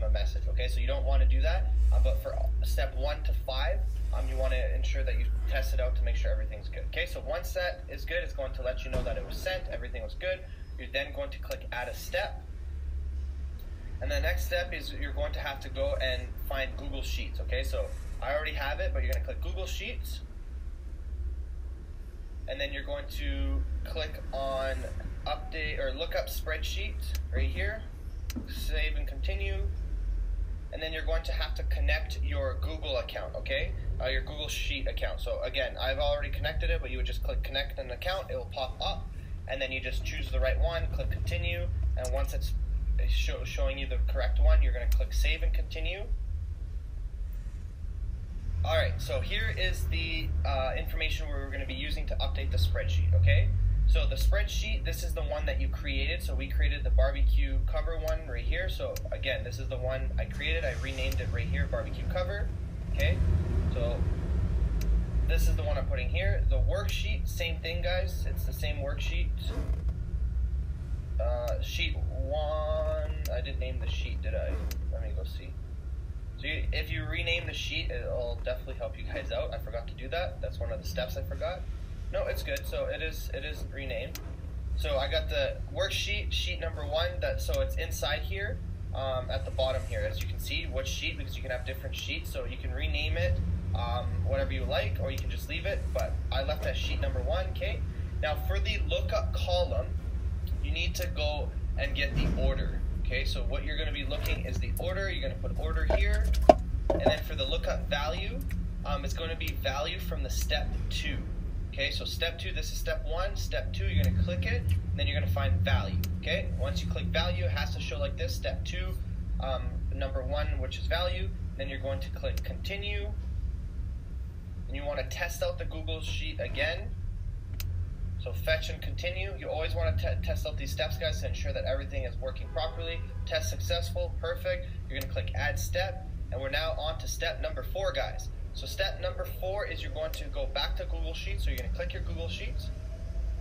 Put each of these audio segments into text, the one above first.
a message. Okay, so you don't want to do that. But for step 1 to 5, you want to ensure that you test it out to make sure everything's good. Okay, so once that is good, it's going to let you know that it was sent, everything was good. You're then going to click add a step. And the next step is you're going to have to go and find Google Sheets. Okay, so I already have it, but you're going to click Google Sheets. And then you're going to click on update or look up spreadsheet right here, save and continue. And then you're going to have to connect your Google account, okay? Your Google Sheet account. So again, I've already connected it, but you would just click connect an account, it will pop up, and then you just choose the right one, click continue, and once it's showing you the correct one, you're going to click save and continue. Alright, so here is the information we're going to be using to update the spreadsheet, okay? So the spreadsheet, this is the one that you created. So we created the barbecue cover one right here. So again, this is the one I created. I renamed it right here, barbecue cover, okay? So this is the one I'm putting here. The worksheet, same thing, guys. It's the same worksheet. Sheet 1, I didn't name the sheet, did I? Let me go see. So if you rename the sheet, it'll definitely help you guys out. I forgot to do that. That's one of the steps I forgot. No, it's good. So it is renamed. So I got the worksheet, sheet number 1. So it's inside here, at the bottom here, as you can see, what sheet, because you can have different sheets. So you can rename it whatever you like, or you can just leave it. But I left that sheet number 1. Okay. Now for the lookup column, you need to go and get the order. Okay, so what you're going to be looking is the order. You're going to put order here, and then for the lookup value, it's going to be value from the step 2. Okay, so step 2, this is step 1. Step 2, you're going to click it, and then you're going to find value. Okay, once you click value, it has to show like this. Step 2, number 1, which is value. Then you're going to click continue, and you want to test out the Google Sheet again. So fetch and continue. You always want to test out these steps, guys, to ensure that everything is working properly. Test successful, perfect. You're going to click add step, and we're now on to step number 4, guys. So step number 4 is you're going to go back to Google Sheets. So you're going to click your Google Sheets,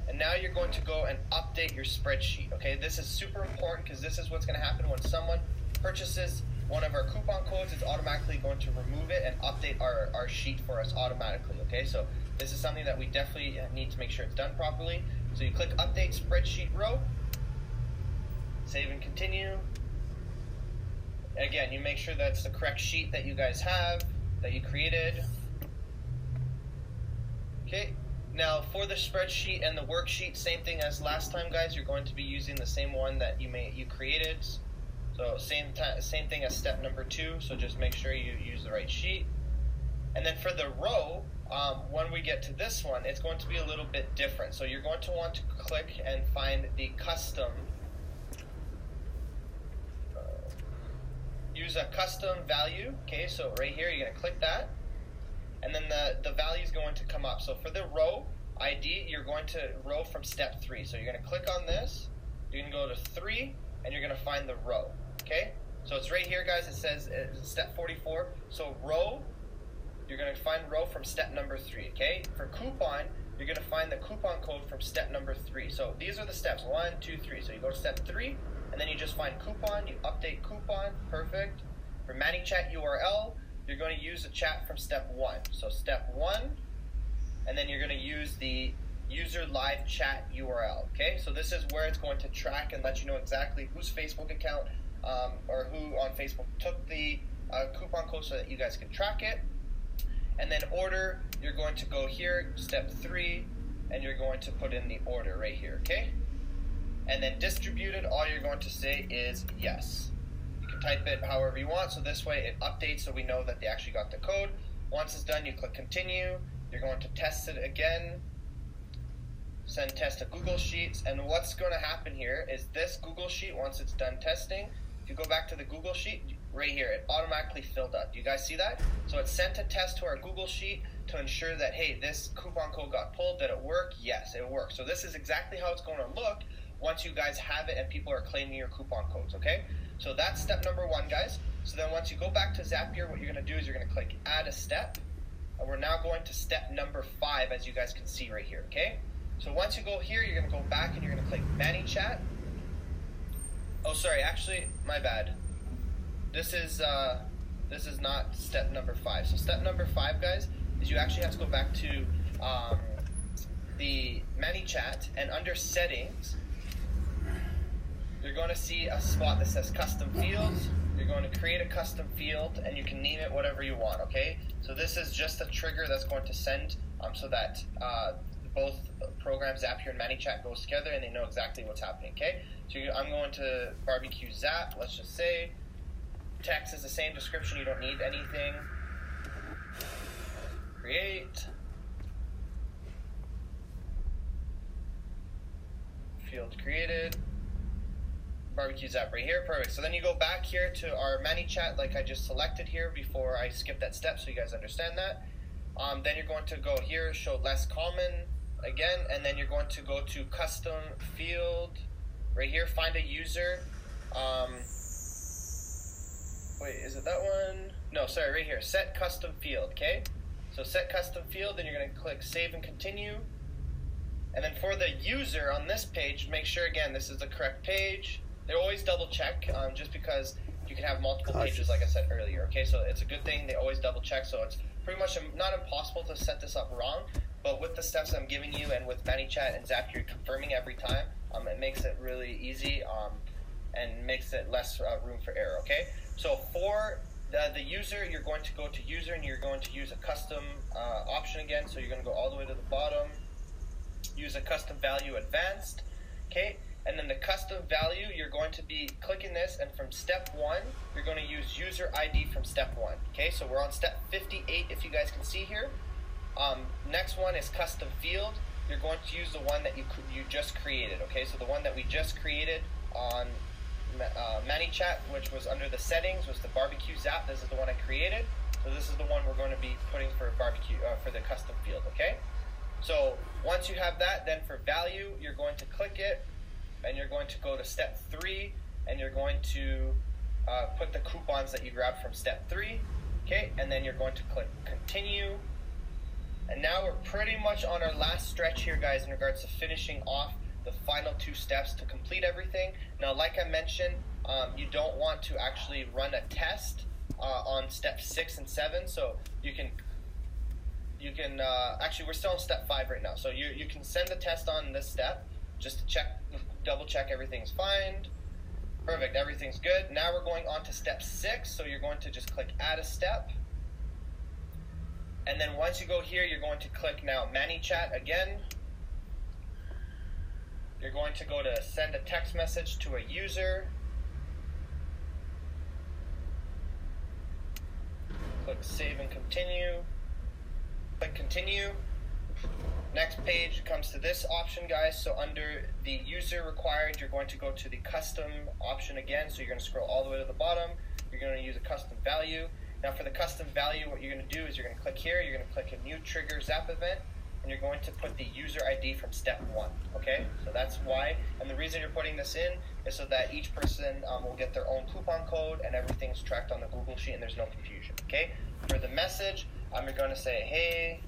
and now you're going to go and update your spreadsheet. Okay, this is super important because this is what's going to happen when someone purchases one of our coupon codes. It's automatically going to remove it and update our sheet for us automatically. Okay, so this is something that we definitely need to make sure it's done properly. So you click update spreadsheet row, save and continue. Again, you make sure that's the correct sheet that you guys have, that you created. Okay, now for the spreadsheet and the worksheet, same thing as last time, guys. You're going to be using the same one that you created. So same thing as step number 2. So just make sure you use the right sheet. And then for the row, when we get to this one, it's going to be a little bit different. So you're going to want to click and find the custom. Use a custom value. Okay, so right here, you're going to click that. And then the value is going to come up. So for the row ID, you're going to row from step 3. So you're going to click on this. You're going to go to 3, and you're going to find the row. Okay, so it's right here, guys. It says step 44. So row, you're going to find row from step number 3. Okay, for coupon, you're going to find the coupon code from step number 3. So these are the steps, 1, 2, 3. So you go to step 3, and then you just find coupon. You update coupon, perfect. For ManyChat URL, you're going to use the chat from step 1. So step 1, and then you're going to use the user live chat URL. Okay, so this is where it's going to track and let you know exactly whose Facebook account or who on Facebook took the coupon code so that you guys can track it. And then order, you're going to go here, step 3, and you're going to put in the order right here, okay? And then distributed, all you're going to say is yes. You can type it however you want, so this way it updates so we know that they actually got the code. Once it's done, you click continue. You're going to test it again. Send test to Google Sheets, and what's going to happen here is this Google Sheet, once it's done testing, if you go back to the Google Sheet, right here, it automatically filled up. Do you guys see that? So it sent a test to our Google Sheet to ensure that, hey, this coupon code got pulled. Did it work? Yes, it worked. So this is exactly how it's going to look once you guys have it and people are claiming your coupon codes, okay? So that's step number 1, guys. So then once you go back to Zapier, what you're going to do is you're going to click add a step. And we're now going to step number 5, as you guys can see right here, okay? So once you go here, you're going to go back and you're going to click ManyChat. Oh, sorry, actually, my bad. this is not step number 5. So step number 5, guys, is you actually have to go back to the ManyChat, and under settings, you're going to see a spot that says custom fields. You're going to create a custom field, and you can name it whatever you want, okay? So this is just a trigger that's going to send so that both programs, Zapier and ManyChat, goes together and they know exactly what's happening, okay? So I'm going to barbecue Zap, let's just say. Text is the same description, you don't need anything. Create. Field created. Barbecue Zap right here, perfect. So then you go back here to our ManyChat like I just selected here before I skip that step so you guys understand that. Then you're going to go here, show less common again, and then you're going to go to custom field right here, find a user. Wait, is it that one? No, sorry, right here, set custom field, okay? So set custom field, then you're going to click save and continue. And then for the user on this page, make sure again this is the correct page. They always double check, just because you can have multiple pages, like I said earlier. Okay, so it's a good thing they always double check. So it's pretty much not impossible to set this up wrong, but with the steps I'm giving you and with ManyChat and Zapier confirming every time, it makes it really easy and makes it less room for error. Okay, so for the user, you're going to go to user and you're going to use a custom option again. So you're going to go all the way to the bottom, use a custom value advanced. Okay. And then the custom value, you're going to be clicking this, and from step 1, you're going to use user ID from step 1. Okay, so we're on step 58 if you guys can see here. Next one is custom field. You're going to use the one that you just created. Okay, so the one that we just created on ManyChat, which was under the settings, was the barbecue Zap. This is the one I created. So this is the one we're going to be putting for barbecue for the custom field. Okay, so once you have that, then for value, you're going to click it. And you're going to go to step 3, and you're going to put the coupons that you grabbed from step 3, okay? And then you're going to click continue. And now we're pretty much on our last stretch here, guys, in regards to finishing off the final 2 steps to complete everything. Now, like I mentioned, you don't want to actually run a test on step 6 and 7, so you can actually, we're still on step 5 right now, so you can send a test on this step just to double check everything's fine. Perfect, everything's good. Now we're going on to step 6, so you're going to just click add a step. And then once you go here, you're going to click now ManyChat again. You're going to go to send a text message to a user. Click save and continue. Click continue. Next page comes to this option, guys. So under the user required, you're going to go to the custom option again. So you're going to scroll all the way to the bottom. You're going to use a custom value. Now for the custom value, what you're going to do is you're going to click here. You're going to click a new trigger Zap event, and you're going to put the user ID from step 1. Okay, so that's why. And the reason you're putting this in is so that each person will get their own coupon code, and everything's tracked on the Google Sheet, and there's no confusion. Okay. For the message, you're going to say, hey.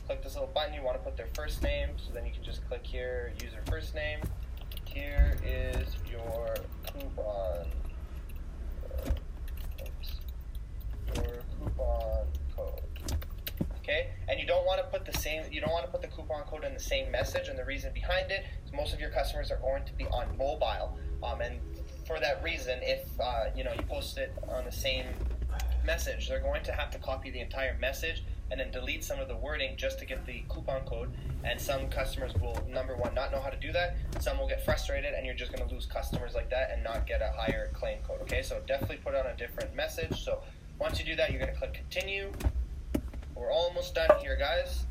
Click this little button, you want to put their first name, so then you can just click here, user first name. Here is your coupon. Your coupon code. Okay, and you don't want to put the coupon code in the same message, and the reason behind it is most of your customers are going to be on mobile, and for that reason, if you post it on the same message, they're going to have to copy the entire message and then delete some of the wording just to get the coupon code. And some customers will, number one, not know how to do that. Some will get frustrated, and you're just going to lose customers like that and not get a higher claim code. Okay, so definitely put on a different message. So once you do that, you're going to click continue. We're almost done here, guys.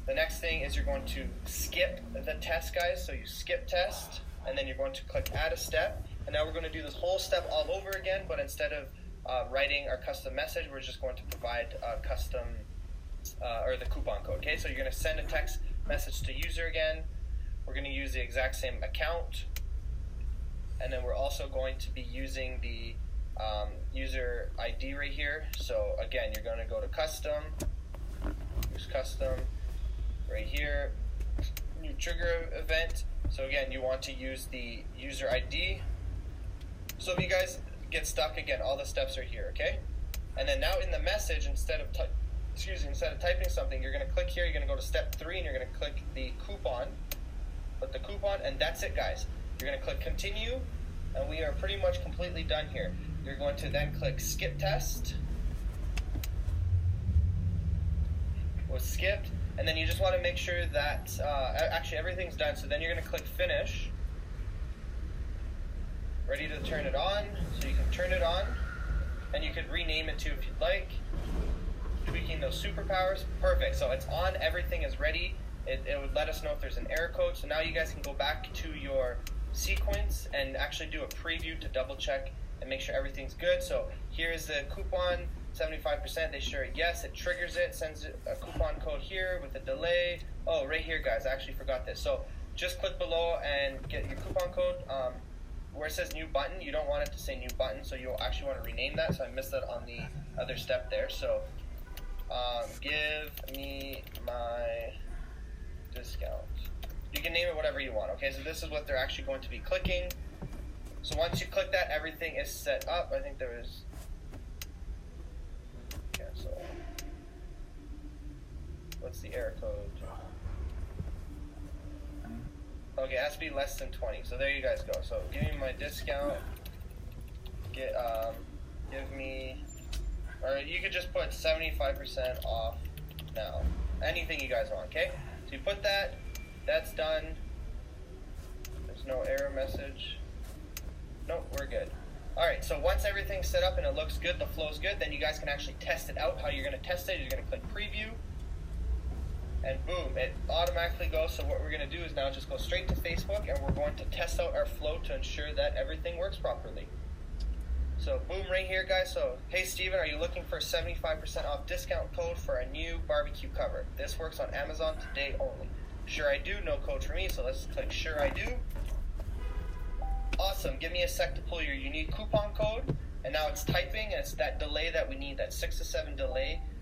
The next thing is you're going to skip the test, guys. So you skip test, and then you're going to click add a step. And now we're going to do this whole step all over again, but instead of writing our custom message, we're just going to provide a custom or the coupon code. Okay, so you're going to send a text message to user again. We're going to use the exact same account, and then we're also going to be using the user ID right here. So again, you're going to go to custom, use custom right here, new trigger event. So again, you want to use the user ID. So if you guys get stuck again, all the steps are here, okay? And then now in the message, instead of typing something, you're going to click here, you're going to go to step 3, and you're going to click the coupon, put the coupon, and that's it, guys. You're going to click continue, and we are pretty much completely done here. You're going to then click skip test. Was skipped, and then you just want to make sure that actually everything's done. So then you're going to click finish. Ready to turn it on, so you can turn it on, and you could rename it too if you'd like. Tweaking those superpowers, perfect. So it's on, everything is ready. It would let us know if there's an error code. So now you guys can go back to your sequence and actually do a preview to double check and make sure everything's good. So here's the coupon, 75%, they share it yes, it triggers it, sends a coupon code here with a delay. Oh, right here, guys, I actually forgot this. So just click below and get your coupon code. Where it says new button, you don't want it to say new button, so you'll actually want to rename that. So I missed that on the other step there. So give me my discount. You can name it whatever you want, okay? So this is what they're actually going to be clicking. So once you click that, everything is set up. I think there is cancel. What's the error code? Okay, it has to be less than 20. So there you guys go. So give me my discount. Give me, or you could just put 75% off now. Anything you guys want, okay? So you put that. That's done. There's no error message. Nope, we're good. Alright, so once everything's set up and it looks good, the flow's good, then you guys can actually test it out. How you're going to test it, you're going to click preview, and boom, it automatically goes. So what we're going to do is now just go straight to Facebook, and we're going to test out our flow to ensure that everything works properly. So boom, right here, guys. So, hey Steven, are you looking for a 75% off discount code for a new barbecue cover? This works on Amazon today only. Sure I do, no code for me, so let's click sure I do. Awesome, give me a sec to pull your unique coupon code, and now it's typing, and it's that delay that we need, that 6 to 7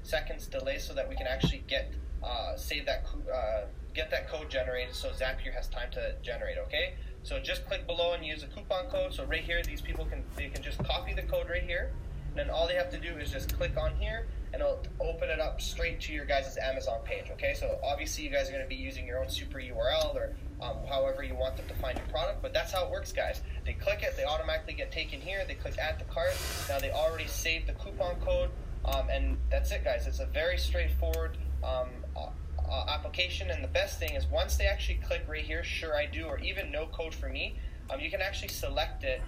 seconds delay, so that we can actually get that code generated, so Zapier has time to generate, okay? So just click below and use a coupon code. So right here, these people can just copy the code right here, and then all they have to do is just click on here, and it'll open it up straight to your guys' Amazon page, okay? So obviously you guys are going to be using your own super URL or however you want them to find your product, but that's how it works, guys. They click it, they automatically get taken here, they click add to cart, now they already saved the coupon code, and that's it, guys. It's a very straightforward application, and the best thing is once they actually click right here, sure I do, or even no code for me, you can actually select it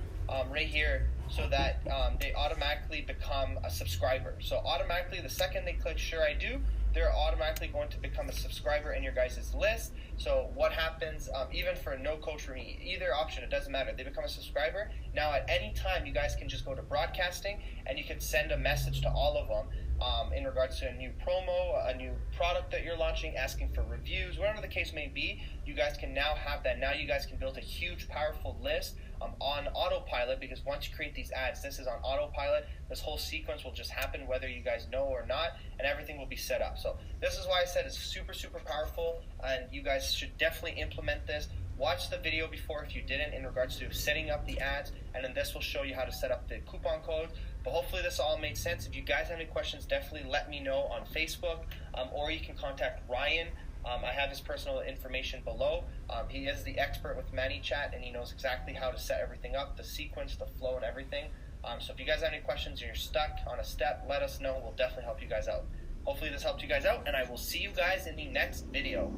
right here so that they automatically become a subscriber. So automatically, the second they click sure I do, they're automatically going to become a subscriber in your guys' list. So what happens, even for no code for me, either option, it doesn't matter, they become a subscriber. Now at any time, you guys can just go to broadcasting, and you can send a message to all of them in regards to a new promo, a new product that you're launching, asking for reviews, whatever the case may be. You guys can now have that. Now you guys can build a huge, powerful list on autopilot, because once you create these ads, this is on autopilot. This whole sequence will just happen whether you guys know or not, and everything will be set up. So this is why I said it's super, super powerful, and you guys should definitely implement this. Watch the video before if you didn't in regards to setting up the ads, and then this will show you how to set up the coupon code. But hopefully this all made sense. If you guys have any questions, definitely let me know on Facebook, or you can contact Ryan. I have his personal information below. He is the expert with ManyChat, and he knows exactly how to set everything up, the sequence, the flow, and everything. So if you guys have any questions and you're stuck on a step, let us know. We'll definitely help you guys out. Hopefully this helped you guys out, and I will see you guys in the next video.